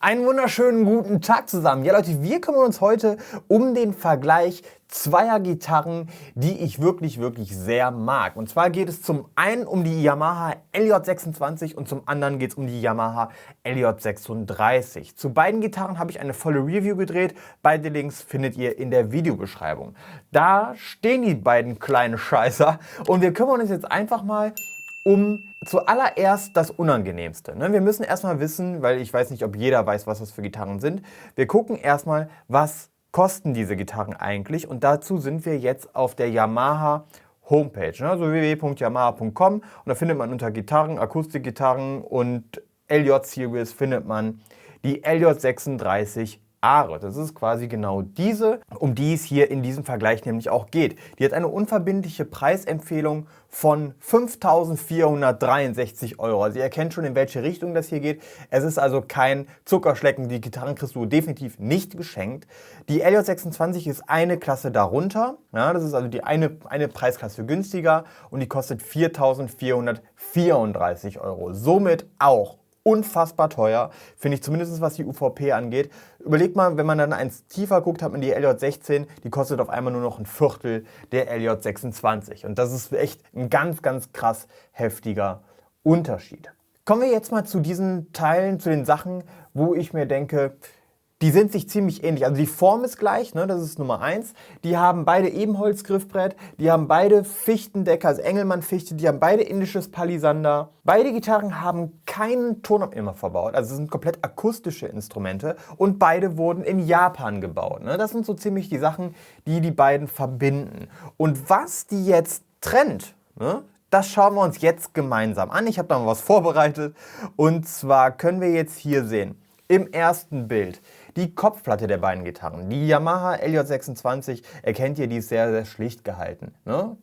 Einen wunderschönen guten Tag zusammen. Ja Leute, wir kümmern uns heute um den Vergleich zweier Gitarren, die ich wirklich sehr mag. Und zwar geht es zum einen um die Yamaha LJ26 und zum anderen geht es um die Yamaha LJ36. Zu beiden Gitarren habe ich eine volle Review gedreht. Beide Links findet ihr in der Videobeschreibung. Da stehen die beiden kleinen Scheißer und wir kümmern uns jetzt einfach mal um zuallererst das Unangenehmste. Wir müssen erstmal wissen, weil ich weiß nicht, ob jeder weiß, was das für Gitarren sind. Wir gucken erstmal, was kosten diese Gitarren eigentlich, und dazu sind wir jetzt auf der Yamaha Homepage, also www.yamaha.com, und da findet man unter Gitarren, Akustikgitarren und LJ-Series findet man die LJ36 Aare. Das ist quasi genau diese, um die es hier in diesem Vergleich nämlich auch geht. Die hat eine unverbindliche Preisempfehlung von 5.463 €. Also ihr erkennt schon, in welche Richtung das hier geht. Es ist also kein Zuckerschlecken. Die Gitarren kriegst du definitiv nicht geschenkt. Die LJ26 ist eine Klasse darunter. Ja, das ist also die eine Preisklasse günstiger und die kostet 4.434 €. Somit auch unfassbar teuer, finde ich, zumindest was die UVP angeht. Überlegt mal, wenn man dann eins tiefer guckt, hat man die LJ16, die kostet auf einmal nur noch ein Viertel der LJ26. Und das ist echt ein ganz krass heftiger Unterschied. Kommen wir jetzt mal zu diesen Teilen, zu den Sachen, wo ich mir denke, die sind sich ziemlich ähnlich. Also die Form ist gleich, das ist Nummer 1. Die haben beide Ebenholz-Griffbrett, die haben beide Fichtendecker, also Engelmann-Fichte, die haben beide indisches Palisander. Beide Gitarren haben keinen Tonabnehmer verbaut, also es sind komplett akustische Instrumente und beide wurden in Japan gebaut. Das sind so ziemlich die Sachen, die die beiden verbinden. Und was die jetzt trennt, das schauen wir uns jetzt gemeinsam an. Ich habe da mal was vorbereitet, und zwar können wir jetzt hier sehen, im ersten Bild die Kopfplatte der beiden Gitarren. Die Yamaha LJ26 erkennt ihr, die ist sehr schlicht gehalten.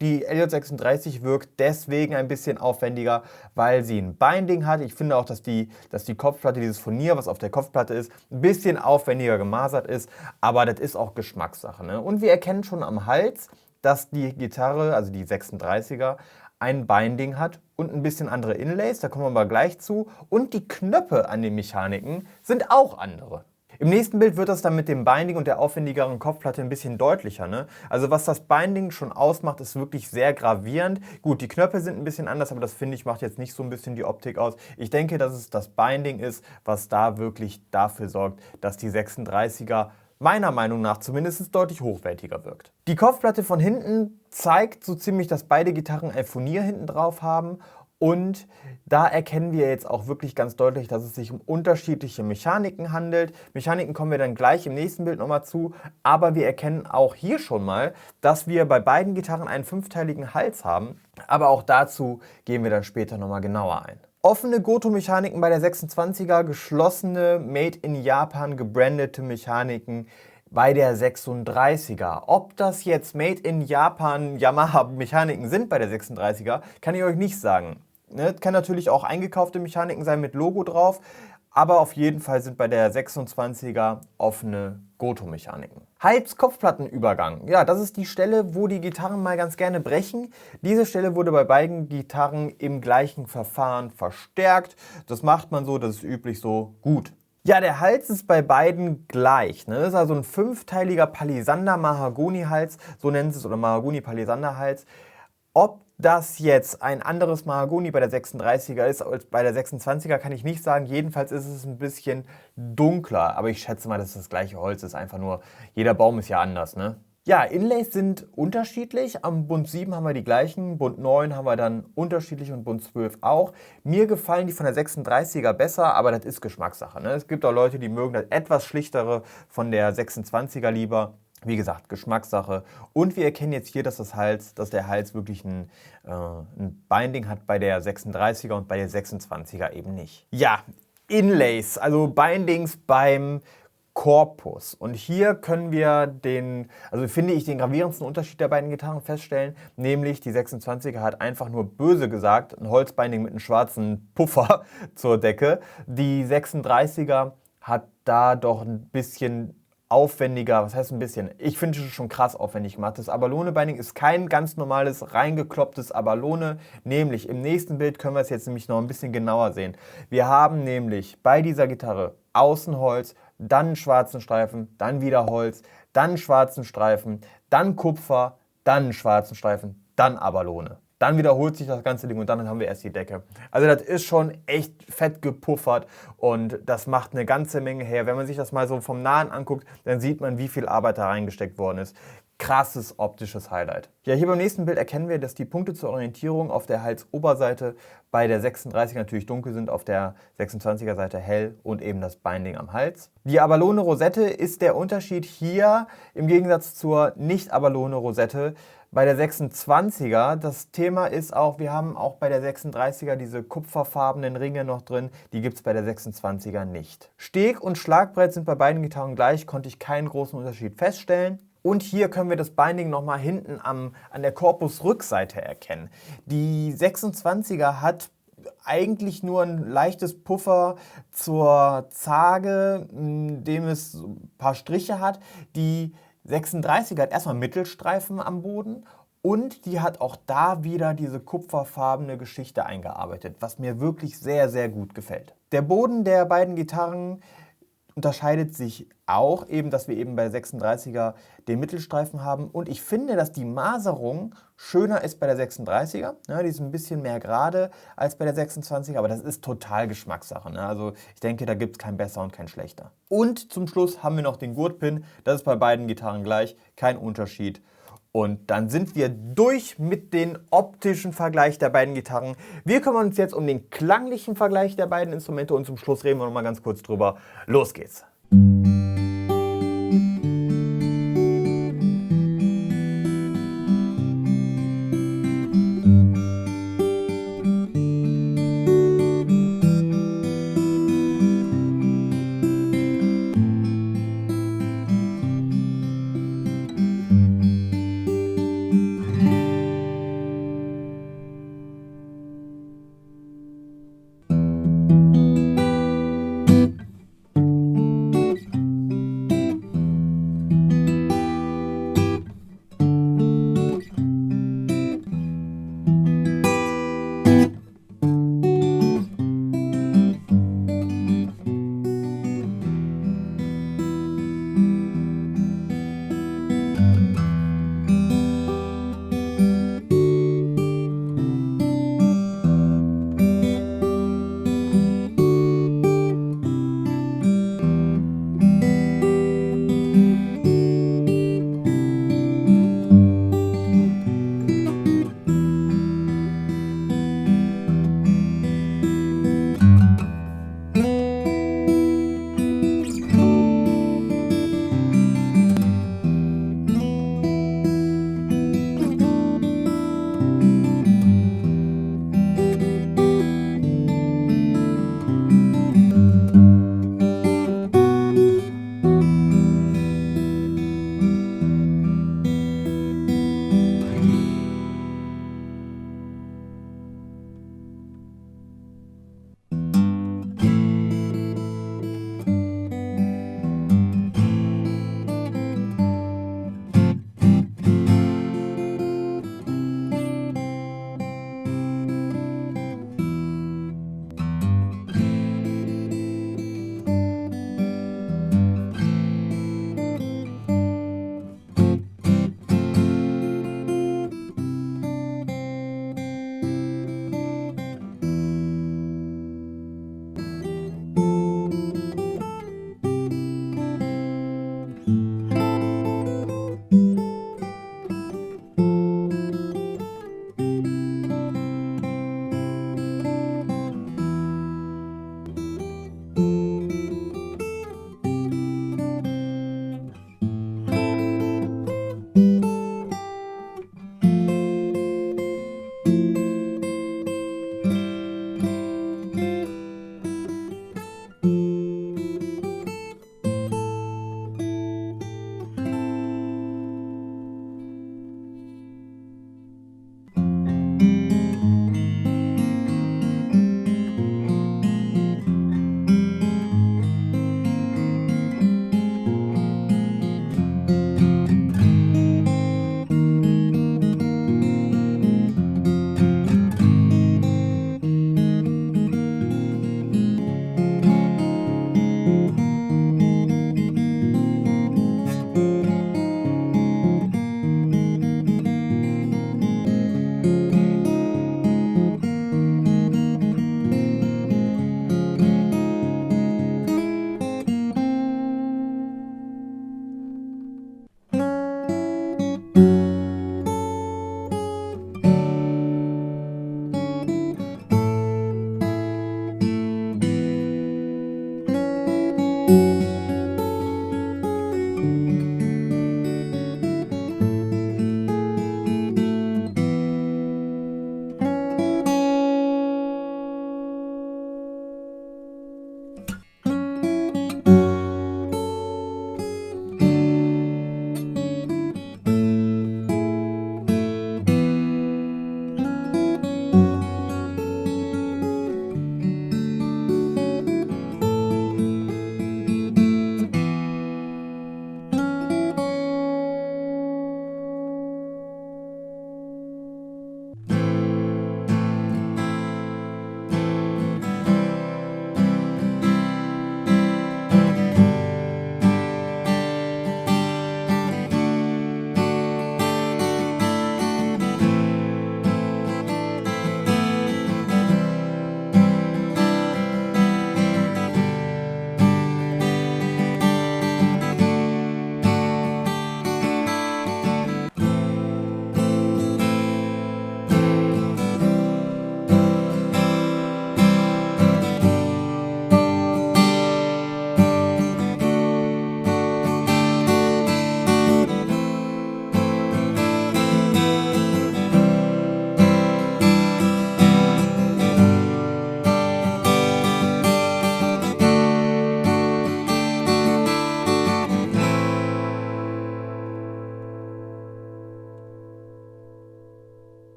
Die LJ36 wirkt deswegen ein bisschen aufwendiger, weil sie ein Binding hat. Ich finde auch, dass die Kopfplatte, dieses Furnier, was auf der Kopfplatte ist, ein bisschen aufwendiger gemasert ist, aber das ist auch Geschmackssache. Und wir erkennen schon am Hals, dass die Gitarre, also die 36er, ein Binding hat und ein bisschen andere Inlays, da kommen wir aber gleich zu. Und die Knöpfe an den Mechaniken sind auch andere. Im nächsten Bild wird das dann mit dem Binding und der aufwendigeren Kopfplatte ein bisschen deutlicher. Also was das Binding schon ausmacht, ist wirklich sehr gravierend. Gut, die Knöpfe sind ein bisschen anders, aber das finde ich macht jetzt nicht so ein bisschen die Optik aus. Ich denke, dass es das Binding ist, was da wirklich dafür sorgt, dass die 36er meiner Meinung nach zumindest deutlich hochwertiger wirkt. Die Kopfplatte von hinten zeigt so ziemlich, dass beide Gitarren ein Furnier hinten drauf haben, und da erkennen wir jetzt auch wirklich ganz deutlich, dass es sich um unterschiedliche Mechaniken handelt. Mechaniken kommen wir dann gleich im nächsten Bild nochmal zu, aber wir erkennen auch hier schon mal, dass wir bei beiden Gitarren einen fünfteiligen Hals haben, aber auch dazu gehen wir dann später nochmal genauer ein. Offene Goto-Mechaniken bei der 26er, geschlossene Made in Japan gebrandete Mechaniken bei der 36er. Ob das jetzt Made in Japan Yamaha Mechaniken sind bei der 36er, kann ich euch nicht sagen. Kann natürlich auch eingekaufte Mechaniken sein mit Logo drauf, aber auf jeden Fall sind bei der 26er offene Goto-Mechaniken. Hals-Kopfplattenübergang. Ja, das ist die Stelle, wo die Gitarren mal ganz gerne brechen. Diese Stelle wurde bei beiden Gitarren im gleichen Verfahren verstärkt. Das macht man so, das ist üblich so, gut. Ja, der Hals ist bei beiden gleich. Das ist also ein fünfteiliger Palisander-Mahagoni-Hals, so nennt es, oder Mahagoni-Palisander-Hals. Ob das jetzt ein anderes Mahagoni bei der 36er ist als bei der 26er, kann ich nicht sagen. Jedenfalls ist es ein bisschen dunkler, aber ich schätze mal, dass es das gleiche Holz ist. Einfach nur, jeder Baum ist ja anders, Ja, Inlays sind unterschiedlich. Am Bund 7 haben wir die gleichen, Bund 9 haben wir dann unterschiedlich und Bund 12 auch. Mir gefallen die von der 36er besser, aber das ist Geschmackssache. Es gibt auch Leute, die mögen das etwas schlichtere von der 26er lieber. Wie gesagt, Geschmackssache. Und wir erkennen jetzt hier, dass der Hals wirklich ein Binding hat bei der 36er und bei der 26er eben nicht. Ja, Inlays, also Bindings beim Korpus. Und hier können wir finde ich, den gravierendsten Unterschied der beiden Gitarren feststellen, nämlich die 26er hat einfach nur böse gesagt ein Holzbinding mit einem schwarzen Puffer zur Decke. Die 36er hat da doch ein bisschen aufwendiger, was heißt ein bisschen? Ich finde es schon krass aufwendig gemacht. Das Abalone-Binding ist kein ganz normales, reingeklopptes Abalone. Nämlich im nächsten Bild können wir es jetzt nämlich noch ein bisschen genauer sehen. Wir haben nämlich bei dieser Gitarre außen Holz, dann einen schwarzen Streifen, dann wieder Holz, dann einen schwarzen Streifen, dann Kupfer, dann einen schwarzen Streifen, dann Abalone. Dann wiederholt sich das ganze Ding und dann haben wir erst die Decke. Also das ist schon echt fett gepuffert und das macht eine ganze Menge her. Wenn man sich das mal so vom Nahen anguckt, dann sieht man, wie viel Arbeit da reingesteckt worden ist. Krasses optisches Highlight. Ja, hier beim nächsten Bild erkennen wir, dass die Punkte zur Orientierung auf der Halsoberseite bei der 36 natürlich dunkel sind, auf der 26er Seite hell und eben das Binding am Hals. Die Abalone Rosette ist der Unterschied hier im Gegensatz zur Nicht-Abalone Rosette. Bei der 26er, das Thema ist auch, wir haben auch bei der 36er diese kupferfarbenen Ringe noch drin, die gibt es bei der 26er nicht. Steg und Schlagbrett sind bei beiden Gitarren gleich, konnte ich keinen großen Unterschied feststellen. Und hier können wir das Binding nochmal hinten an der Korpusrückseite erkennen. Die 26er hat eigentlich nur ein leichtes Puffer zur Zarge, dem es ein paar Striche hat. Die 36er hat erstmal Mittelstreifen am Boden und die hat auch da wieder diese kupferfarbene Geschichte eingearbeitet, was mir wirklich sehr, sehr gut gefällt. Der Boden der beiden Gitarren unterscheidet sich auch eben, dass wir eben bei der 36er den Mittelstreifen haben und ich finde, dass die Maserung schöner ist bei der 36er. Ja, die ist ein bisschen mehr gerade als bei der 26er, aber das ist total Geschmackssache. Ne? Also ich denke, da gibt es kein besser und kein schlechter. Und zum Schluss haben wir noch den Gurtpin. Das ist bei beiden Gitarren gleich, kein Unterschied. Und dann sind wir durch mit dem optischen Vergleich der beiden Gitarren. Wir kümmern uns jetzt um den klanglichen Vergleich der beiden Instrumente und zum Schluss reden wir noch mal ganz kurz drüber. Los geht's!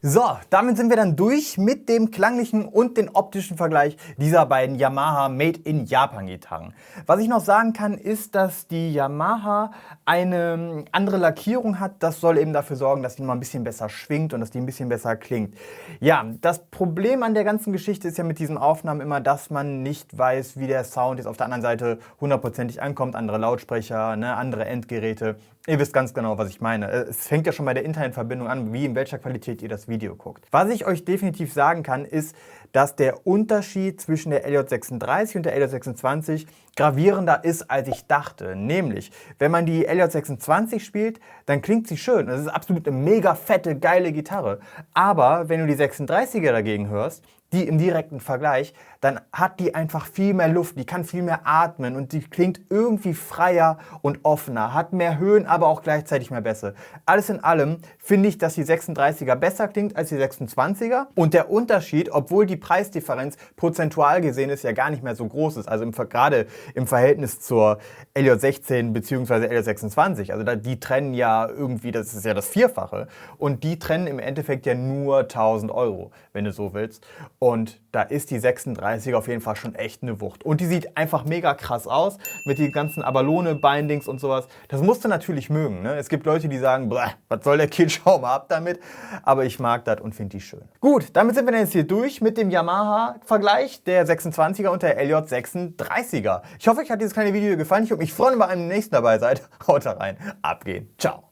So, damit sind wir dann durch mit dem klanglichen und den optischen Vergleich dieser beiden Yamaha Made in Japan Gitarren. Was ich noch sagen kann, ist, dass die Yamaha eine andere Lackierung hat. Das soll eben dafür sorgen, dass die mal ein bisschen besser schwingt und dass die ein bisschen besser klingt. Ja, das Problem an der ganzen Geschichte ist ja mit diesen Aufnahmen immer, dass man nicht weiß, wie der Sound jetzt auf der anderen Seite hundertprozentig ankommt. Andere Lautsprecher, ne, andere Endgeräte. Ihr wisst ganz genau, was ich meine. Es fängt ja schon bei der Internetverbindung an, wie in welcher Qualität ihr das Video guckt. Was ich euch definitiv sagen kann, ist, dass der Unterschied zwischen der LJ36 und der LJ26 gravierender ist, als ich dachte. Nämlich, wenn man die LJ26 spielt, dann klingt sie schön. Das ist absolut eine mega fette, geile Gitarre. Aber wenn du die 36er dagegen hörst, die im direkten Vergleich, dann hat die einfach viel mehr Luft, die kann viel mehr atmen und die klingt irgendwie freier und offener, hat mehr Höhen, aber auch gleichzeitig mehr Bässe. Alles in allem finde ich, dass die 36er besser klingt als die 26er und der Unterschied, obwohl die Preisdifferenz prozentual gesehen ist, ja gar nicht mehr so groß ist, also gerade im Verhältnis zur LJ16 bzw. LJ26, also die trennen ja irgendwie, das ist ja das Vierfache und die trennen im Endeffekt ja nur 1.000 Euro, wenn du so willst. Und da ist die 36 auf jeden Fall schon echt eine Wucht. Und die sieht einfach mega krass aus mit den ganzen Abalone-Bindings und sowas. Das musst du natürlich mögen. Ne? Es gibt Leute, die sagen, was soll der Kitsch, hau mal ab damit. Aber ich mag das und finde die schön. Gut, damit sind wir dann jetzt hier durch mit dem Yamaha-Vergleich der 26er und der LJ36er. Ich hoffe, euch hat dieses kleine Video gefallen. Ich würde mich freuen, wenn ihr beim nächsten dabei seid. Haut da rein, abgehen. Ciao.